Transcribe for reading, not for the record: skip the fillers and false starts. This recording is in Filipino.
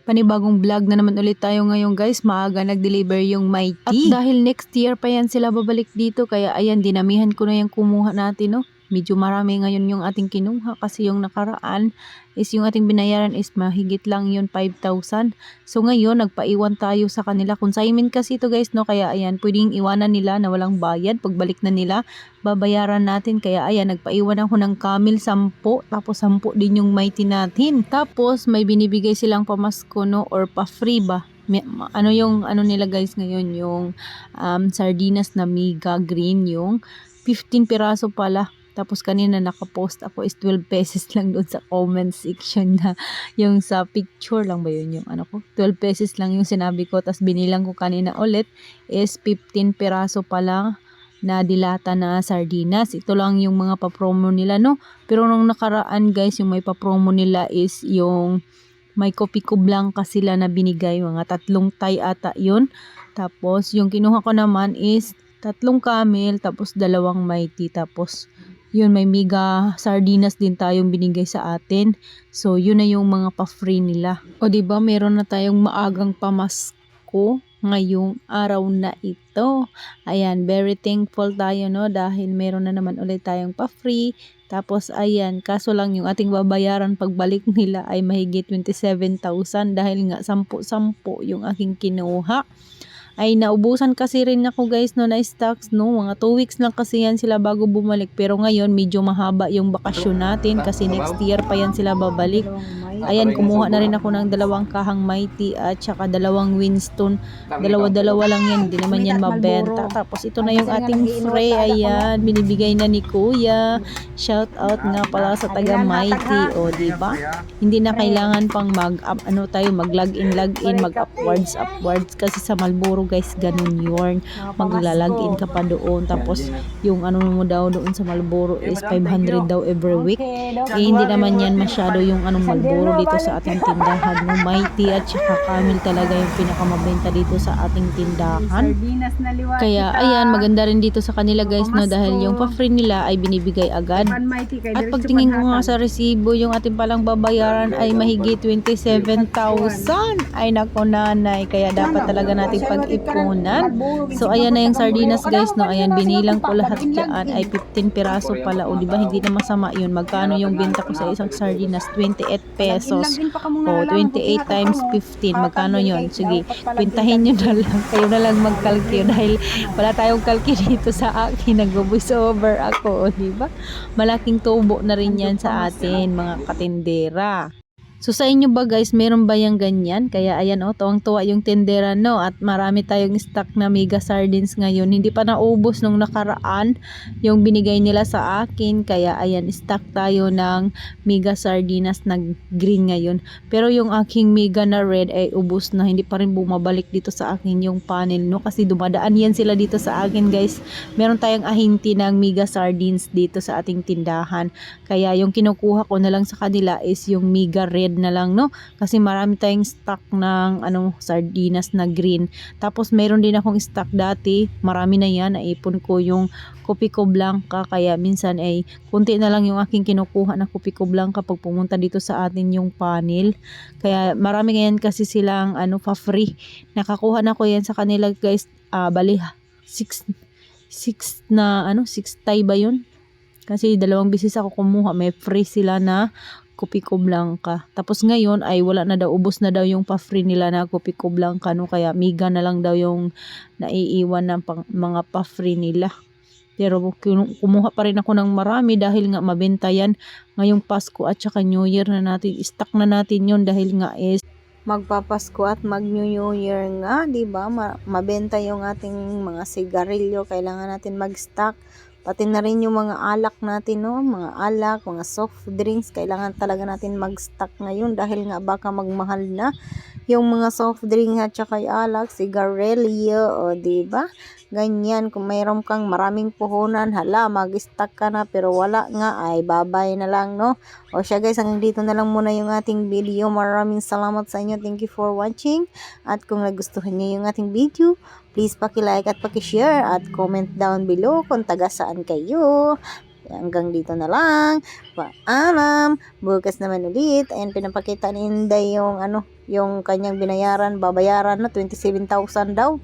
Panibagong vlog na naman ulit tayo ngayon guys. Maaga nag-deliver yung Mighty. At dahil next year pa yan sila babalik dito, kaya ayan, dinamihan ko na yung kumuha natin, no. Medyo marami ngayon yung ating kinuha kasi yung nakaraan is yung ating binayaran is mahigit lang yun 5,000. So ngayon nagpaiwan tayo sa kanila. Consignment kasi ito guys, no, kaya ayan, pwedeng iwanan nila na walang bayad. Pagbalik na nila, babayaran natin. Kaya ayan, nagpaiwan ako ng Camel 10, tapos 10 din yung Mighty natin. Tapos may binibigay silang pamasko, no, or pa-free ba. Ano yung ano nila guys ngayon, yung sardinas na mega green, yung 15 piraso pala. Tapos kanina nakapost ako is 12 pesos lang doon sa comment section na yung sa picture lang ba yun yung ano ko. 12 pesos lang yung sinabi ko. Tapos binilang ko kanina ulit is 15 piraso pa lang na dilata na sardinas. Ito lang yung mga pa-promo nila, no. Pero nung nakaraan guys, yung may pa-promo nila is yung may Kopiko Blanca sila na binigay. Mga 3 Thai ata yun. Tapos yung kinuha ko naman is 3 Camel tapos 2 Mighty. Tapos yun, may mega sardinas din tayong binigay sa atin. So, yun na yung mga pa-free nila. O, diba, meron na tayong maagang pamasko ngayong araw na ito. Ayan, very thankful tayo, no, dahil meron na naman ulit tayong pa-free. Tapos, ayan, kaso lang yung ating babayaran pagbalik nila ay mahigit 27,000 dahil nga 10-10 yung aking kinuha. Ay naubusan kasi rin ako guys no na stocks, no, mga 2 weeks lang kasi yan sila bago bumalik, pero ngayon medyo mahaba yung bakasyon natin kasi next year pa yan sila babalik. Ayan, kumuha na rin ako ng 2 kahang Mighty at saka 2 Winston. Dalawa lang yan, hindi naman yan mabenta. Tapos ito na yung ating free, ayan, binibigay na ni Kuya. Shout out nga pala sa taga Mighty, o diba? Hindi na kailangan pang mag-login, mag-upwards kasi sa Marlboro guys, ganun yun. Magla-login ka pa doon. Tapos yung ano mo daw doon sa Marlboro is 500 daw every week. Hindi naman yan masyado yung anong Marlboro dito sa ating tindahan, no. Mighty at saka Camel talaga yung pinakamabenta dito sa ating tindahan. Kaya ayan, maganda rin dito sa kanila guys, no, dahil yung pa-free nila ay binibigay agad. At pagtingin ko nga sa resibo, yung ating palang babayaran ay mahigit 27,000. Ay nako nanay, kaya dapat talaga natin pag-ipunan. So ayan na yung sardinas guys, no. Ayan, binilang ko lahat dyan ay 15 piraso pala, o diba, hindi na masama yun. Magkano yung benta ko sa isang sardinas? 28 pesos. O 28 times 15, magkano yun? Sige, pintahin nyo na lang, kayo na lang mag-calculate dahil wala tayong calculate dito sa akin, nag-voice over ako, o diba, malaking tubo na rin yan sa atin mga katindera. So sa inyo ba guys, meron ba yung ganyan? Kaya ayan, oh, tuwang-tuwa yung tindera, no, at marami tayong stock na mega sardines ngayon. Hindi pa naubos nung nakaraan yung binigay nila sa akin. Kaya ayan, stock tayo ng mega sardinas na green ngayon. Pero yung aking mega na red ay ubos na, hindi pa rin bumabalik dito sa akin yung panel, no, kasi dumadaan yan sila dito sa akin guys. Meron tayong ahinti ng mega sardines dito sa ating tindahan. Kaya yung kinukuha ko na lang sa kanila is yung mega red na lang, no, kasi marami tayong stock ng sardinas na green. Tapos mayroon din akong stock dati, marami na yan, naipon ko yung Kopiko Blanca, kaya minsan ay kunti na lang yung aking kinukuha na Kopiko Blanca pag pumunta dito sa atin yung panel. Kaya marami ngayon kasi silang pa-free. Nakakuha na ko yan sa kanila guys, bali 6 Thai ba yun? Kasi 2 beses ako kumuha, may free sila na Kopiko Blanca. Tapos ngayon ay wala na daw, ubos na daw yung pa-free nila na Kopiko Blanca, no, kaya mega na lang daw yung naiiwan ng mga pa-free nila. Pero kumuha pa rin ako ng marami dahil nga mabenta yan ngayong Pasko at saka New Year na natin. Stock na natin yun dahil nga is magpapasko at mag New Year nga, diba? Mabenta yung ating mga sigarilyo, kailangan natin mag-stock. Pati na rin yung mga alak natin, no? Mga alak, mga soft drinks, kailangan talaga natin mag-stock ngayon dahil nga baka magmahal na yung mga soft drinks at saka alak, sigarilyo, o diba? Ganyan, kung mayroon kang maraming puhunan, hala, mag-stock ka na, pero wala nga, ay babay na lang, no? O siya guys, hanggang dito na lang muna yung ating video. Maraming salamat sa inyo. Thank you for watching. At kung nagustuhan niyo yung ating video, please paki-like at paki-share at comment down below kung taga saan kayo. hanggang dito na lang. Paalam. Bukas naman ulit. Ayan, pinapakita ni Inday yung yung kanyang babayaran na 27,000 daw.